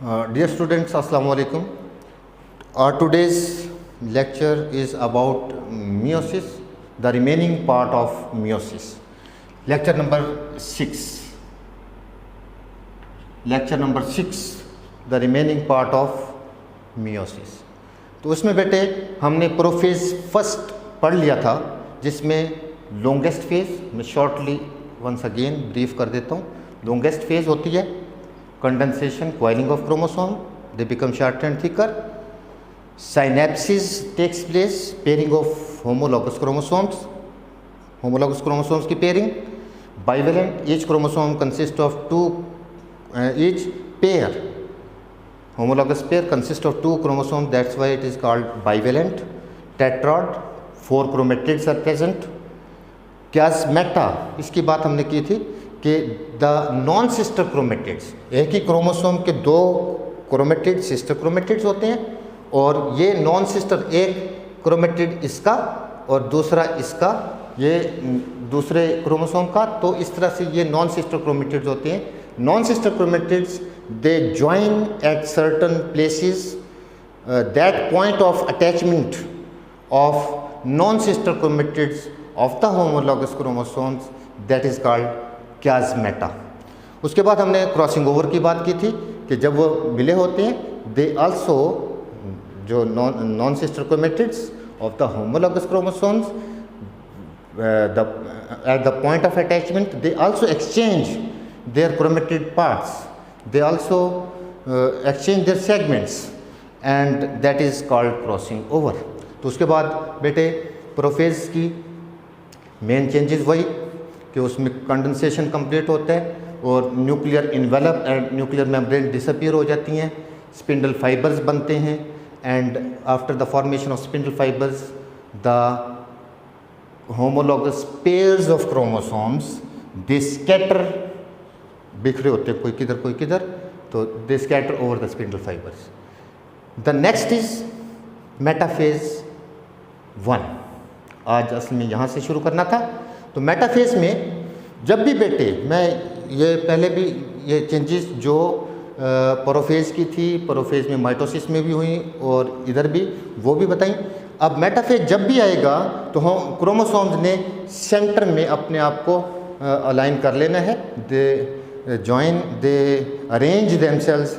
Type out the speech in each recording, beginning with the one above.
Dear students, Assalamu alaikum. Our today's lecture is about meiosis, the remaining part of meiosis. Lecture number 6. Lecture number 6, the remaining part of meiosis. तो उसमें बेटे हमने prophase first पढ़ लिया था, जिसमें longest phase मैं shortly once again brief कर देता हूँ. लॉन्गेस्ट फेज होती है condensation, coiling of chromosome, they become shorter and thicker. Synapsis takes place, pairing of homologous chromosomes, homologous chromosomes की pairing. Bivalent, each chromosome consist of two, each pair, homologous pair consists of two chromosomes, that's why it is called bivalent. Tetrad, 4 chromatids are present. Chiasmata, इसकी बात हमने की थी कि the non sister chromatids, एक ही chromosome के 2 chromatid sister chromatids होते हैं, और ये नॉन सिस्टर एक क्रोमेटिड इसका और दूसरा इसका, ये दूसरे क्रोमोसोम का. तो इस तरह से ये नॉन सिस्टर क्रोमेटिड्स होते हैं. Non sister chromatids they join at certain places. That point of attachment of non-sister chromatids of the homologous chromosomes, that is called chiasmata. उसके बाद हमने क्रॉसिंग ओवर की बात की थी कि जब वो मिले होते हैं, they also, जो non sister chromatids of the homologous chromosomes, at the point of attachment, they also exchange their chromatid parts. They also exchange their segments, and that is called crossing over. तो उसके बाद बेटे prophase की main changes वही कि उसमें condensation complete होता है और nuclear envelope and nuclear membrane disappear हो जाती हैं, स्पिंडल फाइबर्स बनते हैं, and after the formation of spindle fibres the homologous pairs of chromosomes they scatter, बिखरे होते हैं कोई किधर कोई किधर, तो they scatter over the spindle fibres. The next is metaphase 1. आज असल में यहाँ से शुरू करना था. तो मेटाफेज में जब भी बेटे, मैं ये पहले भी ये चेंजेस जो प्रोफेज की थी, प्रोफेज में माइटोसिस में भी हुई और इधर भी, वो भी बताई. अब मेटाफेज जब भी आएगा तो हम क्रोमोसोम्स ने सेंटर में अपने आप को अलाइन कर लेना है. दे join, they arrange themselves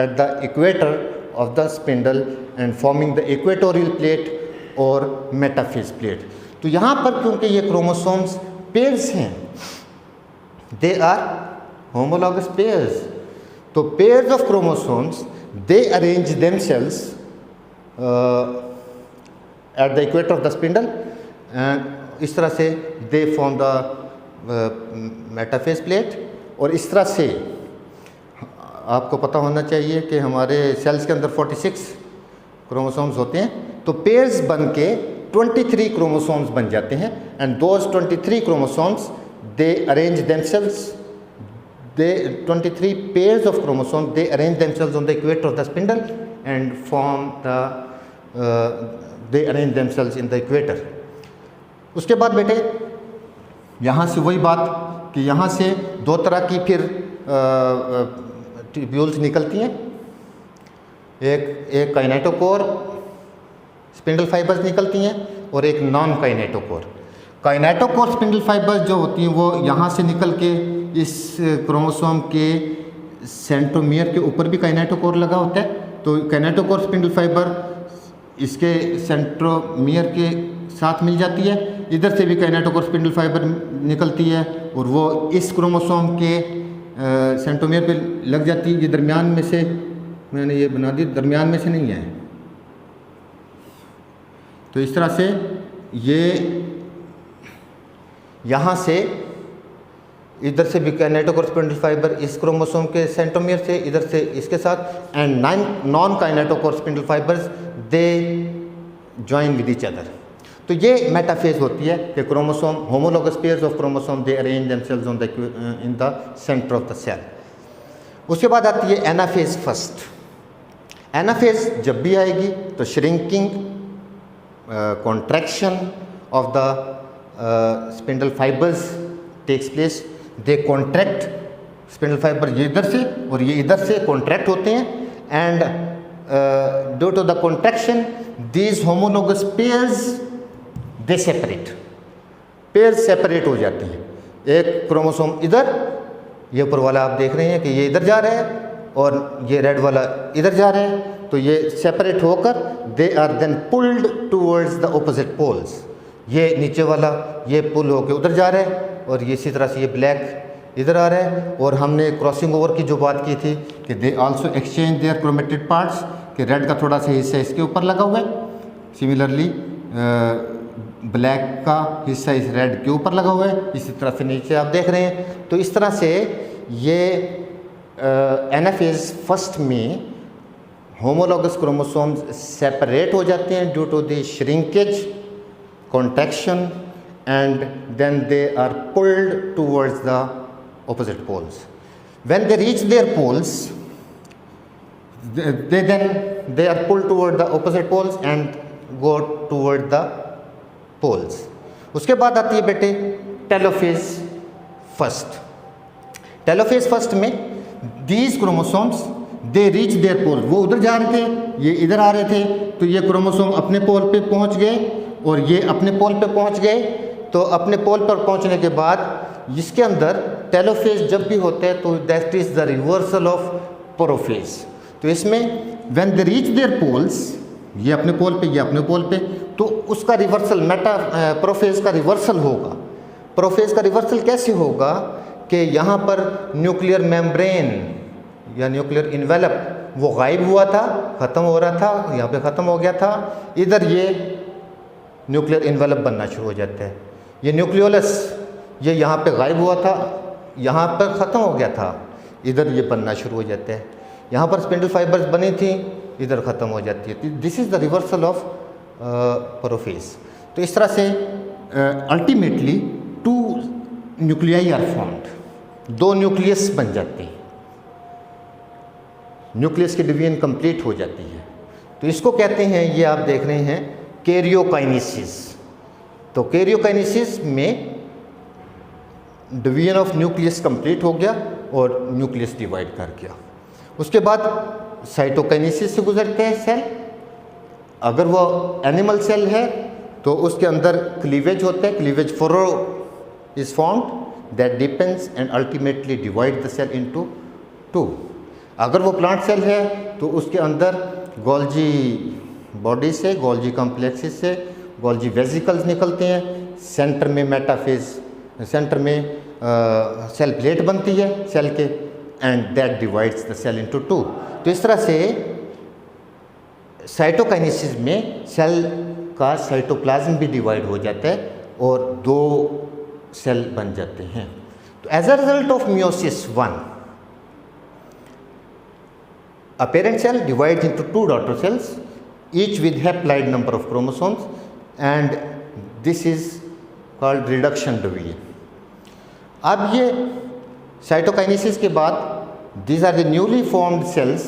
at the equator of the spindle and forming the equatorial plate or metaphase plate. तो यहाँ पर क्योंकि ये क्रोमोसोम्स पेयर्स हैं, they are homologous pairs, तो pairs of chromosomes they arrange themselves at the equator of the spindle, and इस तरह से they form the metaphase plate. और इस तरह से आपको पता होना चाहिए कि हमारे सेल्स के अंदर 46 क्रोमोसोम्स होते हैं, तो पेयर्स बन के 23 क्रोमोसोम्स बन जाते हैं. And those 23 chromosomes they arrange themselves, they 23 pairs of chromosomes they arrange themselves on the equator of the spindle and form the, they arrange themselves in the equator. उसके बाद बेटे यहाँ से वही बात कि यहाँ से 2 तरह की फिर ट्यूब्यूल्स निकलती हैं. एक काइनेटोकोर स्पिंडल फाइबर्स निकलती हैं और एक non kinetochore. Kinetochore spindle fibres जो होती हैं वो यहाँ से निकल के इस क्रोमोसोम के सेंट्रोमियर के ऊपर भी काइनेटोकोर लगा होता है. तो काइनेटोकोर स्पिंडल फाइबर इसके सेंट्रोमियर के साथ मिल जाती है. इधर से भी काइनेटोकोर स्पिंडल फाइबर निकलती है और वो इस क्रोमोसोम के सेंट्रोमियर पे लग जाती है. ये दरमियान में से मैंने ये बना दी, दरमियान में से नहीं है. तो इस तरह से ये यहाँ से इधर से भी काइनेटोकोर स्पिंडल फाइबर इस क्रोमोसोम के सेंट्रोमियर से, इधर से इसके साथ, and non kinetochore spindle fibres they join with each other. तो ये मेटाफेज होती है कि chromosome, homologous pairs of chromosome they arrange themselves on the in the centre of the cell. उसके बाद आती है एनाफेज फर्स्ट. एनाफेज जब भी आएगी तो shrinking, contraction of the spindle fibres takes place. They contract, spindle fibre ये इधर से और ये इधर से कॉन्ट्रैक्ट होते हैं, and due to the contraction these homologous pairs they separate, pair separate हो जाती हैं। एक क्रोमोसोम इधर, ये ऊपर वाला आप देख रहे हैं कि ये इधर जा रहा है और ये रेड वाला इधर जा रहा है, तो ये सेपरेट होकर they are then pulled towards the opposite poles. ये नीचे वाला ये पुल होकर उधर जा रहा है और ये इसी तरह से ये ब्लैक इधर आ रहा है। और हमने क्रॉसिंग ओवर की जो बात की थी कि they also exchange their chromatid parts, कि रेड का थोड़ा सा हिस्सा इसके ऊपर लगा हुआ है, सिमिलरली ब्लैक का हिस्सा इस रेड के ऊपर लगा हुआ है, इसी तरह से नीचे आप देख रहे हैं। तो इस तरह से ये एनाफेज फर्स्ट में होमोलॉगस क्रोमोसोम्स सेपरेट हो जाते हैं due to the shrinkage, contraction and then they are pulled towards the opposite poles. When they reach their poles, they are pulled toward the opposite poles and go toward the poles. उसके बाद आती है बेटे telophase first. Telophase first में these chromosomes they reach their poles, वो उधर जा रहे थे, ये इधर आ रहे थे, तो ये क्रोमोसोम अपने पोल पे पहुंच गए और ये अपने पोल पे पहुंच गए। तो अपने पोल पर पहुंचने के बाद इसके अंदर टेलोफेज जब भी होता है तो that is the reversal of prophase. तो इसमें when they reach their poles, ये अपने पोल पे, ये अपने पोल पे, तो उसका रिवर्सल प्रोफेज का रिवर्सल होगा। प्रोफेज का रिवर्सल कैसे होगा कि यहाँ पर न्यूक्लियर मेम्ब्रेन या न्यूक्लियर इन्वेलप वो गायब हुआ था, ख़त्म हो रहा था, यहाँ पे ख़त्म हो गया था, इधर ये न्यूक्लियर इन्वेलप बनना शुरू हो जाता है। ये न्यूक्लियोलस ये यहाँ पे गायब हुआ था, यहाँ पर ख़त्म हो गया था, इधर ये बनना शुरू हो जाता है। यहाँ पर स्पिंडल फाइबर्स बनी थी, इधर ख़त्म हो जाती है। This is the reversal of prophase. तो इस तरह से ultimately two nuclei are formed, दो न्यूक्लियस बन जाते हैं, न्यूक्लियस की डिवीजन कंप्लीट हो जाती है। तो इसको कहते हैं, ये आप देख रहे हैं कैरियोकाइनेसिस। तो कैरियोकाइनेसिस में डिवीजन ऑफ न्यूक्लियस कंप्लीट हो गया और न्यूक्लियस डिवाइड कर गया। उसके बाद साइटोकाइनेसिस से गुजरते हैं सेल। अगर वो एनिमल सेल है तो उसके अंदर क्लीवेज होता है, cleavage furrow is formed that depends and ultimately divide the cell into two. अगर वो प्लांट सेल है तो उसके अंदर गोल्जी बॉडी से, गोल्जी कॉम्प्लेक्सेस से गोल्जी वेसिकल्स निकलते हैं, सेंटर में मेटाफेज, सेंटर में सेल प्लेट बनती है सेल के, and that divides the cell into two. तो इस तरह से साइटोकाइनेसिस में सेल का साइटोप्लाज्म भी डिवाइड हो जाता है और दो सेल बन जाते हैं। तो as a result of meiosis 1 a parent cell divides into two daughter cells each with haploid number of chromosomes and this is called reduction division. अब ये साइटोकाइनेसिस के बाद these are the newly formed cells,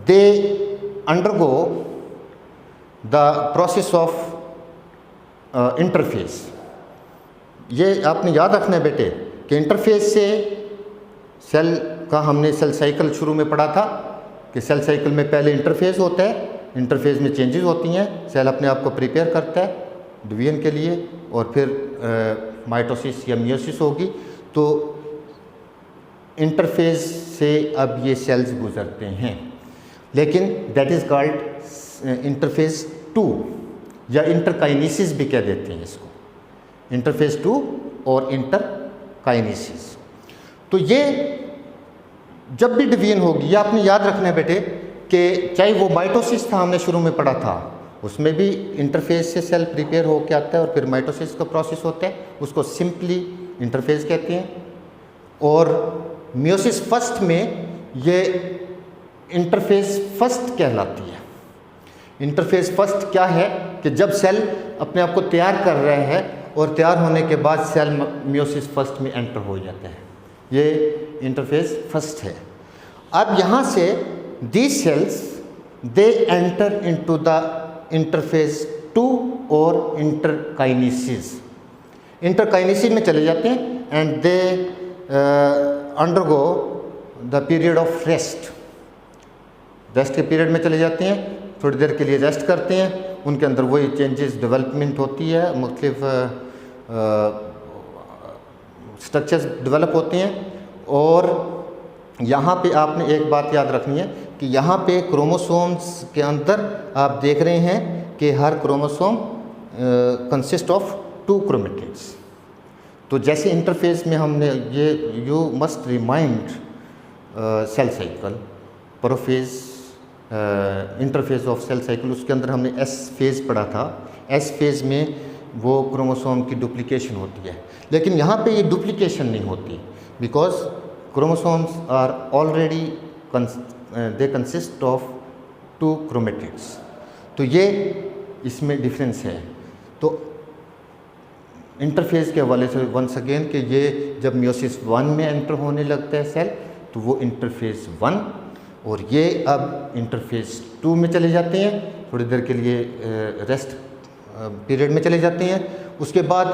they undergo the process of interphase. ये आपने याद रखना है बेटे कि इंटरफेज से सेल का हमने सेल साइकिल शुरू में पढ़ा था कि सेल साइकिल में पहले इंटरफेज होता है, इंटरफेज में चेंजेस होती हैं, सेल अपने आप को प्रिपेयर करता है डिवीजन के लिए और फिर माइटोसिस या मियोसिस होगी। तो इंटरफेज से अब ये सेल्स गुजरते हैं, लेकिन दैट इज़ कॉल्ड इंटरफेज 2 या इंटरकाइनेसिस भी कह देते हैं इसको, इंटरफेज 2 और इंटरकाइनेसिस। तो ये जब भी डिवीजन होगी, ये आपने याद रखना है बेटे कि चाहे वो माइटोसिस था हमने शुरू में पढ़ा था, उसमें भी इंटरफेज से सेल प्रिपेयर होकर आता है और फिर माइटोसिस का प्रोसेस होता है, उसको सिंपली इंटरफेज कहते हैं। और मियोसिस फर्स्ट में ये इंटरफेज फर्स्ट कहलाती है। इंटरफेज फर्स्ट क्या है कि जब सेल अपने आप को तैयार कर रहा है और तैयार होने के बाद सेल मियोसिस फर्स्ट में एंटर हो जाता है, ये इंटरफेज फर्स्ट है। अब यहाँ से these cells they enter into the interphase 2 और interkinesis। interkinesis में चले जाते हैं and they undergo the period of rest rest के पीरियड में चले जाते हैं, थोड़ी देर के लिए रेस्ट करते हैं, उनके अंदर वही चेंजेस डेवलपमेंट होती है, मुख्तलिफ स्ट्रक्चर्स डेवलप होते हैं। और यहाँ पे आपने एक बात याद रखनी है कि यहाँ पे क्रोमोसोम्स के अंदर आप देख रहे हैं कि हर क्रोमोसोम कंसिस्ट ऑफ 2 क्रोमेटिड्स। तो जैसे इंटरफेस में हमने ये you must remind cell cycle, prophase, interphase of cell cycle, उसके अंदर हमने एस फेज़ पढ़ा था। एस फेज़ में वो क्रोमोसोम की डुप्लीकेशन होती है, लेकिन यहाँ पे ये डुप्लीकेशन नहीं होती, because chromosomes are already they consist of 2 chromatids. तो ये इसमें डिफरेंस है। तो इंटरफेस के हवाले से वंस अगेन कि ये जब मियोसिस 1 में एंटर होने लगता है सेल, तो वो इंटरफेस 1, और ये अब इंटरफेस 2 में चले जाते हैं, थोड़ी देर के लिए रेस्ट पीरियड में चले जाते हैं। उसके बाद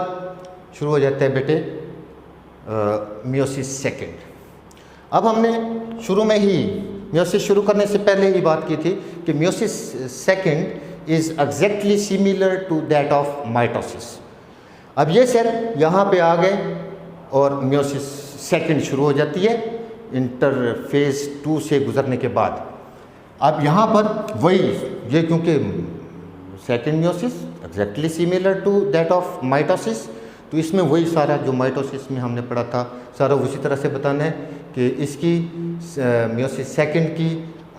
शुरू हो जाता है बेटे मियोसिस 2। अब हमने शुरू में ही मियोसिस शुरू करने से पहले ही बात की थी कि meiosis 2 is exactly similar to that of mitosis. अब ये सेल यहाँ पे आ गए और मियोसिस 2 शुरू हो जाती है इंटरफेज 2 से गुजरने के बाद। अब यहाँ पर वही ये, क्योंकि second meiosis exactly similar to that of mitosis, तो इसमें वही सारा जो माइटोसिस में हमने पढ़ा था सारा उसी तरह से बताना है कि इसकी मियोसिस 2 की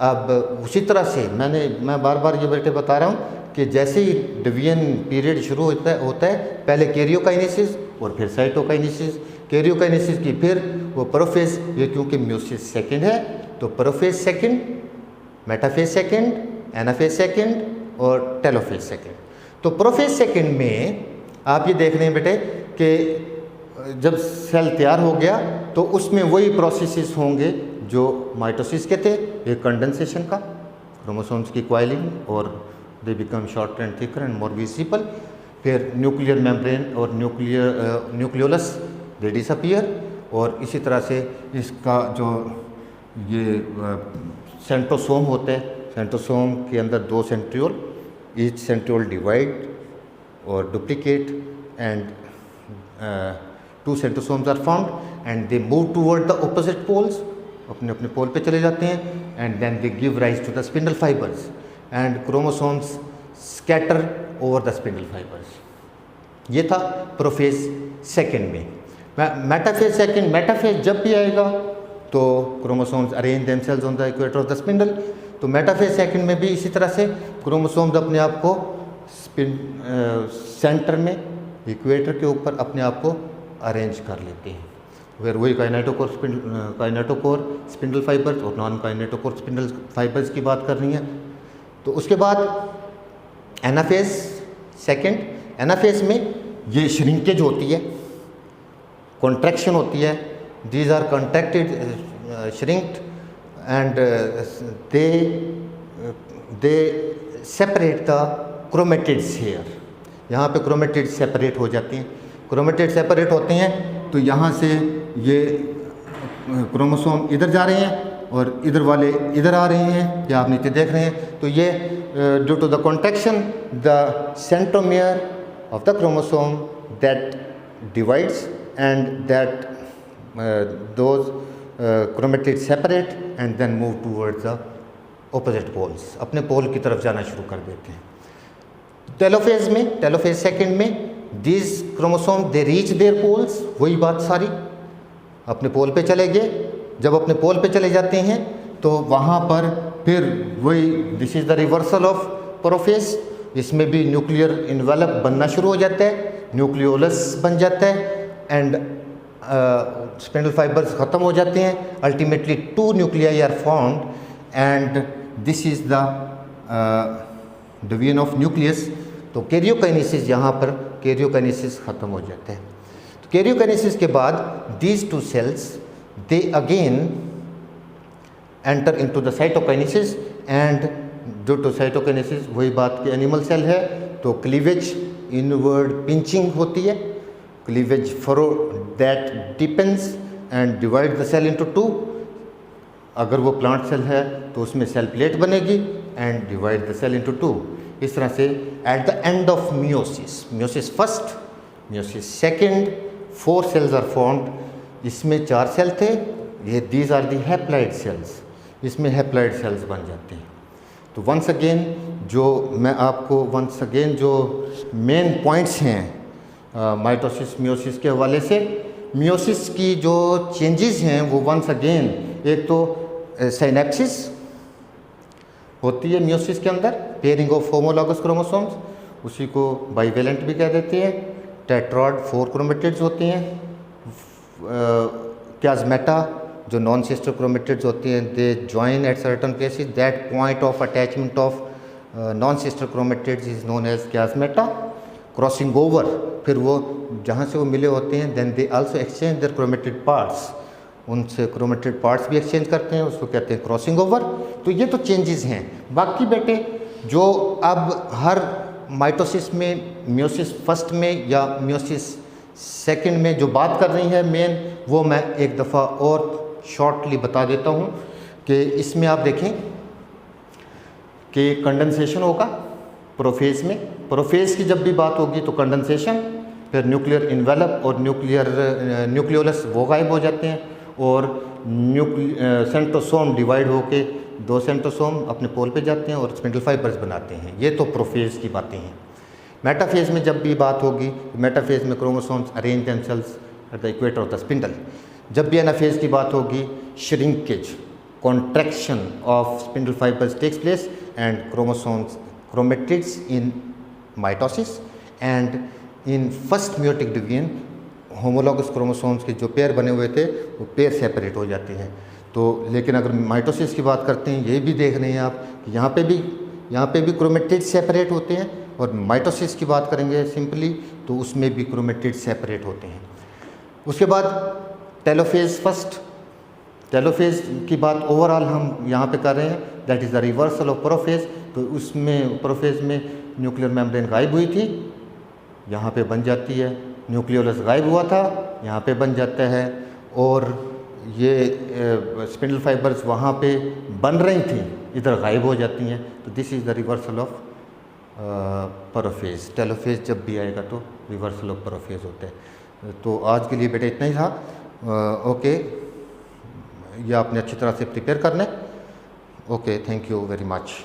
अब उसी तरह से मैं बार बार ये बेटे बता रहा हूँ कि जैसे ही डिवीजन पीरियड शुरू होता है पहले कैरियोकाइनेसिस और फिर साइटोकाइनेसिस, कैरियोकाइनेसिस की फिर वो प्रोफेज, ये क्योंकि मियोसिस 2 है तो प्रोफेज 2, मेटाफेज 2, एनाफेज 2 और टेलोफेज 2। तो प्रोफेज 2 में आप ये देख रहे हैं बेटे कि जब सेल तैयार हो गया तो उसमें वही प्रोसेसेस होंगे जो माइटोसिस के थे, एक कंडेंसेशन का, क्रोमोसोम्स की क्वाइलिंग और दे become shorter and thicker and more visible, फिर न्यूक्लियर मेम्ब्रेन और न्यूक्लियोलस दे डिसअपीयर, और इसी तरह से इसका जो ये सेंट्रोसोम होता है, सेंट्रोसोम के अंदर 2 सेंट्रियोल, ईच सेंट्रियोल डिवाइड और duplicate and 2 centrosomes are found and they move toward the opposite poles, अपने अपने पोल पे चले जाते हैं, and then they give rise to the spindle fibres and chromosomes scatter over the spindle fibres. ये था prophase 2 में। मेटाफेज 2, मेटाफेज जब भी आएगा तो chromosomes arrange themselves on the equator of the spindle. तो मेटाफेज 2 में भी इसी तरह से क्रोमोसोम्स अपने आप को सेंटर में इक्वेटर के ऊपर अपने आप को अरेंज कर लेते हैं, वेर वही काइनेटोकोर स्पिंडल फाइबर्स और नॉन काइनेटोकोर स्पिंडल फाइबर्स की बात कर रही हैं। तो उसके बाद एनाफेज 2, एनाफेज में ये श्रिंकेज होती है, कॉन्ट्रैक्शन होती है, these are contracted shrinked and they separate the chromatids here. यहाँ पे क्रोमेटिड्स सेपरेट हो जाती हैं, क्रोमेटिड सेपरेट होते हैं तो यहाँ से ये क्रोमोसोम इधर जा रहे हैं और इधर वाले इधर आ रहे हैं, या आप नीचे देख रहे हैं। तो ये due to the contraction the centromere of the chromosome that divides and that those chromatid separate and then move towards the opposite poles, अपने पोल की तरफ जाना शुरू कर देते हैं। टेलोफेज में, टेलोफेज 2 में these chromosome they reach their poles, वही बात सारी, अपने पोल पे चले गए। जब अपने पोल पे चले जाते हैं तो वहाँ पर फिर वही this is the reversal of prophase, इसमें भी न्यूक्लियर इन्वेलप बनना शुरू हो जाता है, न्यूक्लियोलस बन जाता है एंड स्पिंडल फाइबर्स ख़त्म हो जाते हैं। Ultimately 2 nuclei are found and this is the division of nucleus. तो कैरियोकाइनेसिस, यहाँ पर कैरियोकाइनेसिस ख़त्म हो जाता है। तो कैरियोकाइनेसिस के बाद these 2 cells they again enter into the cytokinesis and due to cytokinesis वही बात कि एनिमल सेल है तो क्लीवेज इनवर्ड पिंचिंग होती है, cleavage furrow that depends and divide the cell into 2 अगर वो प्लांट सेल है तो उसमें सेल प्लेट बनेगी and divide the cell into 2। इस तरह से at the end of meiosis first, meiosis second, 4 cells are formed. इसमें 4 सेल थे, ये these are the haploid cells, इसमें हैप्लॉइड सेल्स बन जाते हैं। तो वंस अगेन जो मेन पॉइंट्स हैं माइटोसिस मियोसिस के हवाले से, मियोसिस की जो चेंजेस हैं वो वंस अगेन, एक तो साइनेप्सिस होती है मियोसिस के अंदर, पेयरिंग ऑफ होमोलॉगस क्रोमोसोम्स, उसी को बाइवेलेंट भी कह देते हैं। टेट्रॉड 4 क्रोमेटिड्स होती हैं। क्याज़मेटा जो नॉन सिस्टर क्रोमेटिड्स होती हैं, they join at certain places, that point of attachment of non sister chromatids is known as chiasmata. Crossing over, फिर वो जहाँ से वो मिले होते हैं, then they also exchange their chromatid parts, उनसे क्रोमेटिड पार्ट्स भी एक्सचेंज करते हैं, उसको कहते हैं क्रॉसिंग ओवर। तो ये तो चेंजेस हैं। बाकी बेटे जो अब हर माइटोसिस में, मियोसिस फर्स्ट में या मियोसिस सेकंड में जो बात कर रही है मेन, वो मैं एक दफ़ा और शॉर्टली बता देता हूँ कि इसमें आप देखें कि कंडेंसेशन होगा प्रोफेज में। प्रोफेज की जब भी बात होगी तो कंडेंसेशन, फिर न्यूक्लियर इन्वेलप और न्यूक्लियोलस वो गायब हो जाते हैं, और सेंट्रोसोम डिवाइड होके 2 सेंट्रोसोम अपने पोल पे जाते हैं और स्पिंडल फाइबर्स बनाते हैं। ये तो प्रोफेज की बातें हैं। मेटाफेज में जब भी बात होगी, मेटाफेज में chromosomes arrange themselves at the equator of the spindle. जब भी एनाफेज की बात होगी, shrinkage, contraction of spindle fibres takes place and chromatids in mitosis and in first meiotic division homologous chromosomes के जो पेयर बने हुए थे वो पेयर सेपरेट हो जाते हैं। तो लेकिन अगर माइटोसिस की बात करते हैं, ये भी देख रहे हैं आप कि यहाँ पे भी क्रोमेटिड सेपरेट होते हैं, और माइटोसिस की बात करेंगे सिंपली तो उसमें भी क्रोमेटिड सेपरेट होते हैं। उसके बाद टेलोफेज फर्स्ट, टेलोफेज की बात ओवरऑल हम यहाँ पे कर रहे हैं, that is the reversal of prophase. तो उसमें प्रोफेज में न्यूक्लियर मेम्ब्रेन गायब हुई थी, यहाँ पे बन जाती है, न्यूक्लियोलस गायब हुआ था, यहाँ पे बन जाता है, और ये स्पिंडल फाइबर्स वहाँ पे बन रही थी, इधर गायब हो जाती हैं। तो this is the reversal of prophase. Telophase जब भी आएगा तो रिवर्सल ऑफ प्रोफेज होता है। तो आज के लिए बेटा इतना ही था। ओके, ये आपने अच्छी तरह से प्रिपेयर करना है। Okay, thank you very much.